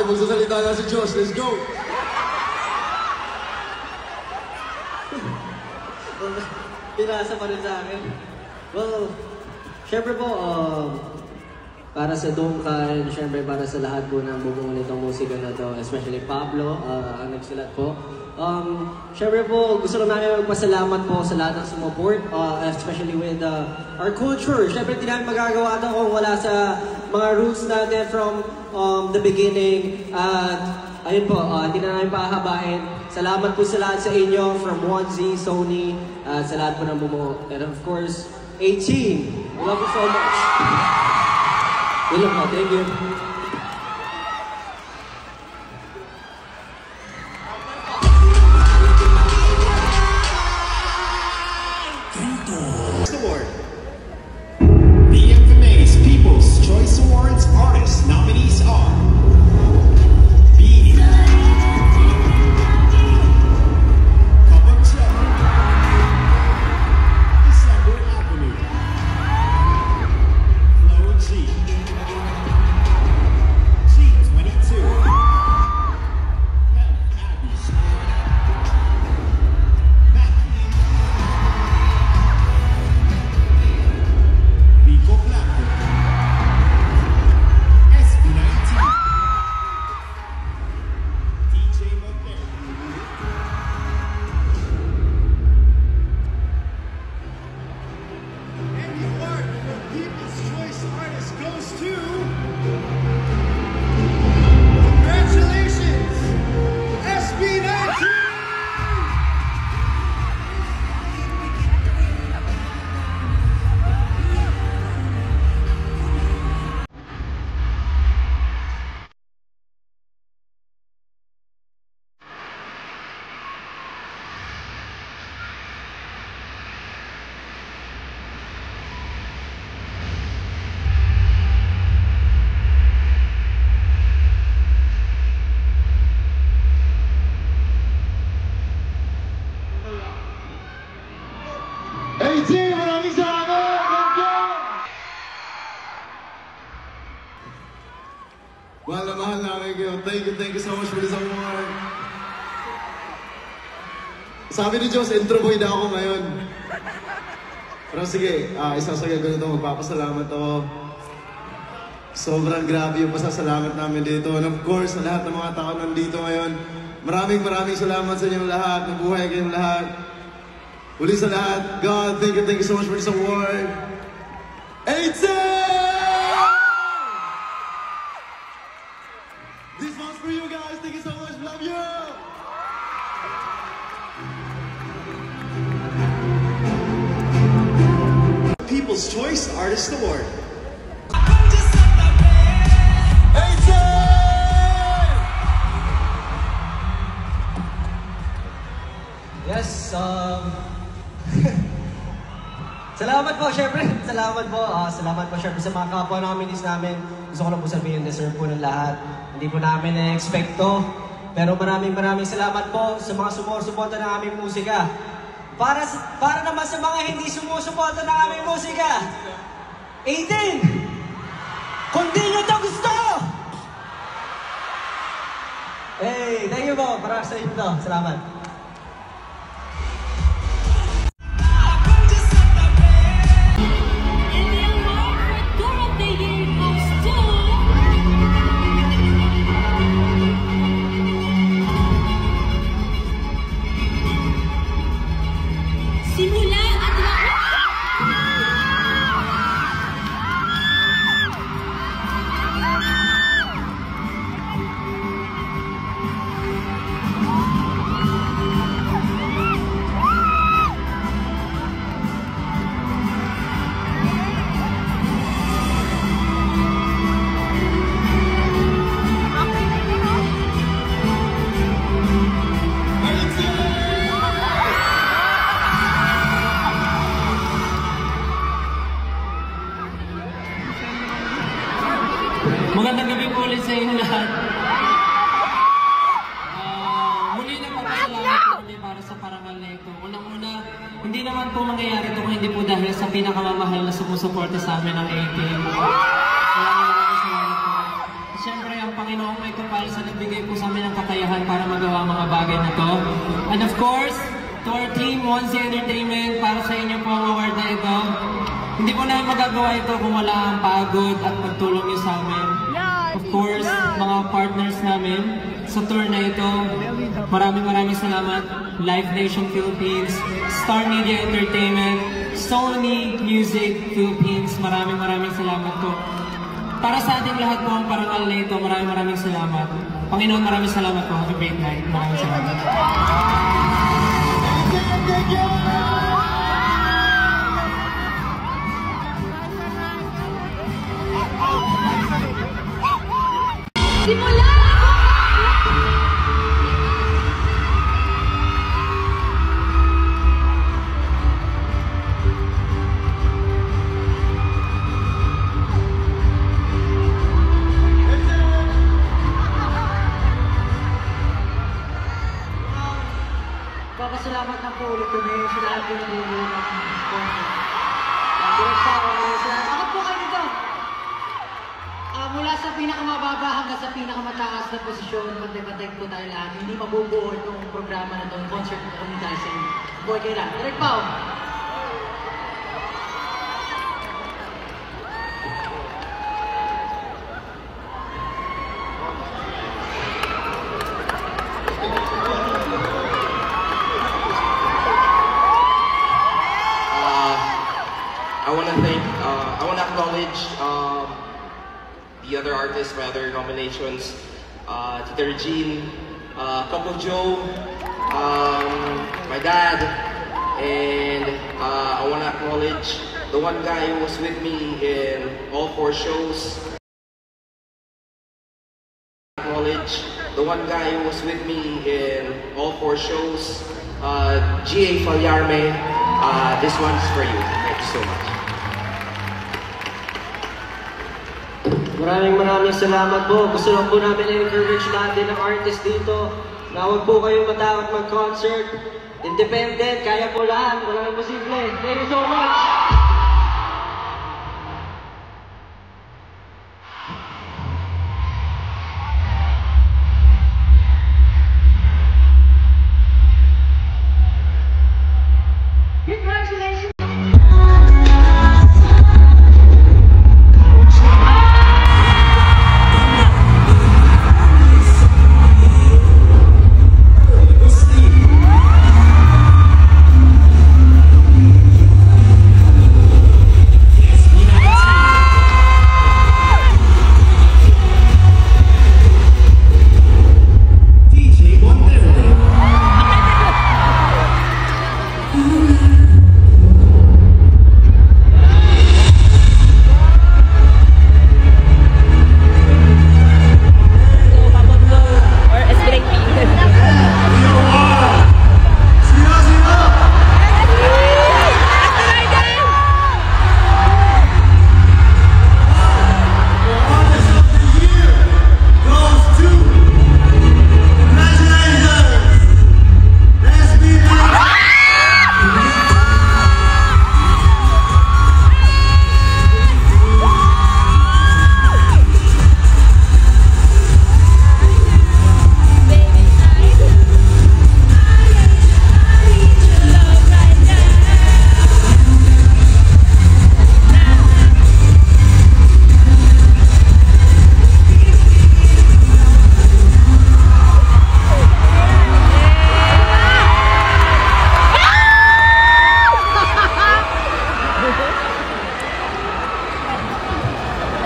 magsasalita na si Josh. Let's go! Pinasa pa rin sa akin. Well, syempre po, para sa Dongkan, syempre para sa lahat po ng bumuo nitong musika na to, especially Pablo, ang nagsulat po. Syempre po, gusto ko namin magpasalamat po sa lahat ng sumuport, especially with our culture. Syempre, hindi namin magagawa ito kung wala sa mga roots natin from the beginning. At ayun po, hindi na namin pahabain. Salamat po sa lahat sa inyo, from 1Z, Sony, sa lahat po ng bumuo. And of course, 18. We love you so much. We love you. Thank you. Award. The infamous People's Choice Awards artist nominees are Beanie, Cup of Joe, December Avenue, Flo G, G22, Hell Abby, Vico Blanco, SB19, DJ Montero. And the award for People's Choice Artist goes to... Congratulations, SB19! Maraming salamat! Thank you! Mahal na mahal namin kayo. Thank you so much for this award. Sabi ni Diyos, intro boy na ako ngayon. Pero sige, isasagay ko na ito, magpapasalamat ako. Sobrang grabe yung pasasalamat namin dito. And of course, sa lahat ng mga tao nandito ngayon, maraming salamat sa inyong lahat. Nabuhay kayong lahat. Uli sa lahat, God, thank you so much for this award. 18! This one's for you guys. Thank you so much. Love you! People's Choice Artist Award. 18! Yes, salamat po, syempre. Salamat po. Salamat po, syempre, sa mga kapwa nominees namin. Gusto ko lang po sabihin, deserve po ng lahat. Hindi po namin na-expect to. Pero maraming salamat po sa mga sumusuporta ng aming musika. Para naman sa mga hindi sumusuporta ng aming musika. 18! Kung di nyo to gusto! Hey, thank you po. Para sa inyo to. Salamat. Magandang gabi po ulit sa inyo lahat. Muli na papasalamat po para sa parangal na ito. Unang-una, hindi naman po mangyayari ito kung hindi po dahil sa pinakamamahal na sumusuporta sa amin ng 18. Siyempre, ang Panginoong may kapal sa nagbigay po sa amin ng kakayahan para magawa ang mga bagay na to. And of course, to our team, Once Entertainment, para sa inyo po ang award na ito. Hindi po namin magagawa ito kung wala ang pagod at pagtulong niyo sa amin. Of course, mga partners namin sa tour na ito, maraming salamat. Live Nation Philippines, Star Media Entertainment, Sony Music Philippines, maraming salamat po. Para sa ating lahat po ang parangal na ito, maraming salamat. Panginoon, maraming salamat po. Have a great night. Maraming salamat. Simula! Papasalamat na po ulit kami sa lahat po ng mga sponsor. Bakit po kayo dito? Mula sa pinakamababa hanggang sa pinakamataas na posisyon, pantay-pantay po tayo lahat. Hindi mabubuo itong programa na itong concert na kami dahil sa inyo. Buhay kayo lang. Direct Pao! I want to acknowledge the other artists, my other nominations, Tita Regine, Couple Joe, my dad, and I want to acknowledge the one guy who was with me in all 4 shows. G.A. Falyarme, this one's for you. Thank you so much. Maraming salamat po. Gusto lang po namin i-encourage natin ng artist dito na huwag po kayong matakot mag-concert. Independent, kaya po lahat. Walang imposible. Thank you so much! Congratulations!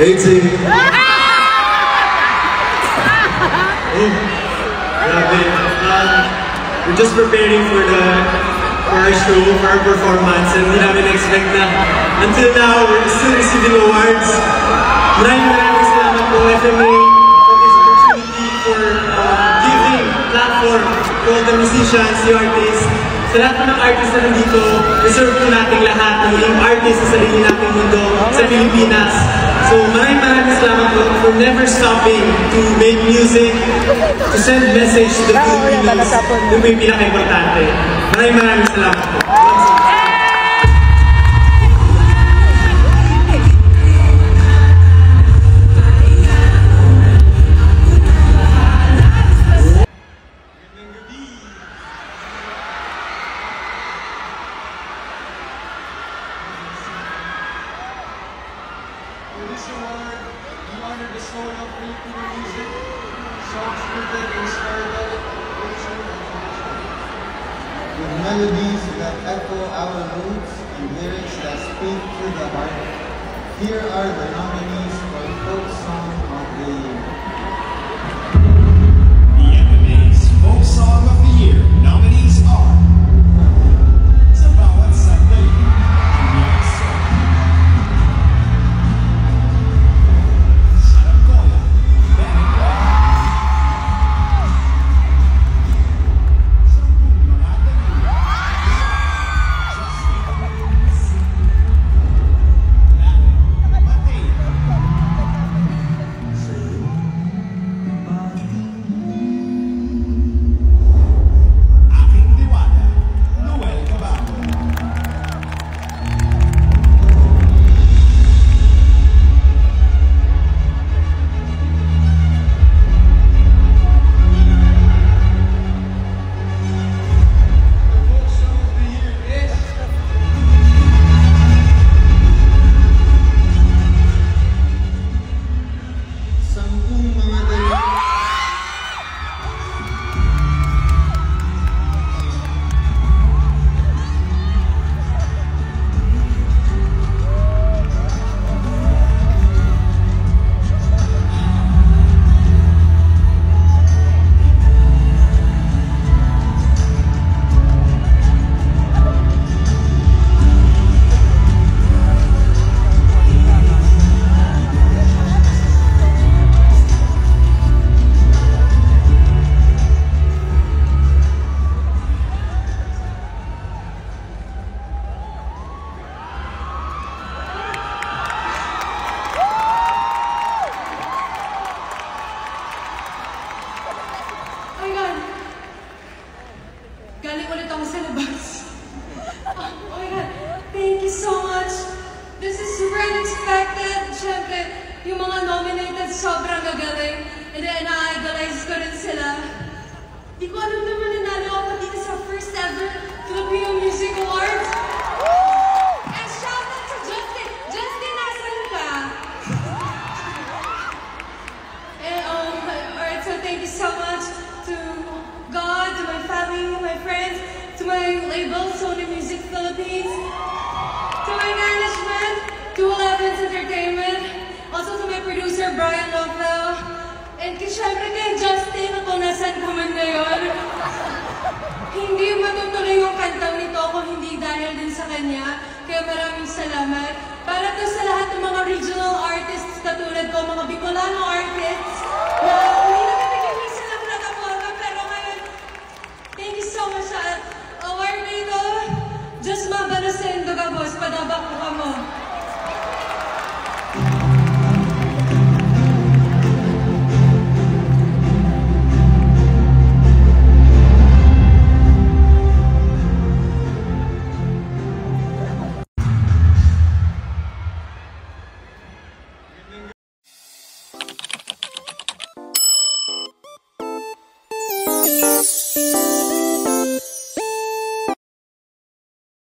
Hey team! We're just preparing for our show, for our performance, and hindi namin expect na until now, we're still receiving awards. Maraming salamat po FMA for this opportunity, for giving platform to all the musicians, the artists. Sa lahat ng artists na nandito, deserve po nating lahat ng maging artist sa sarili nating mundo sa Pilipinas. So maraming salamat po for never stopping to make music, to send message to the Filipinos. Yun po yung pinaka-importante. Maraming salamat po. For this award, we honor the soul of Filipino music, songs written inspired by culture and tradition. With melodies that echo our roots and lyrics that speak to the heart, here are the nominees for Folk Song of the Year. The MMA's Folk Song of the Year nominees are Sa Bawat Sandali, Yes, Saranggola, Benedict, Sampung Mga Dali, Aking Diwata, Noel Cabaco. The folk song of the year is Sampung Mga Dali. Oh my God. Galing ulit ako sa labas. Oh my God. Thank you so much. This is super unexpected. Siyempre, yung mga nominated sobrang gagaling. And then, na-idolize ko rin sila. Di ko alam naman nanalo ako dito sa first ever Filipino Music Awards. And shout out to Justin. Justin, nasan ka? And, alright, so thank you so much to God, to my family, my friends, to my label, Sony Music Philippines, to my management, to Elevens Entertainment, also to my producer, Brian Lofel, and syempre kay Justin, kung nasan ka man ngayon. Hindi matutuloy yung kantang nito kung hindi dahil din sa kanya, kaya maraming salamat. Para to sa lahat ng mga regional artists katulad ko, mga Bicolano artists,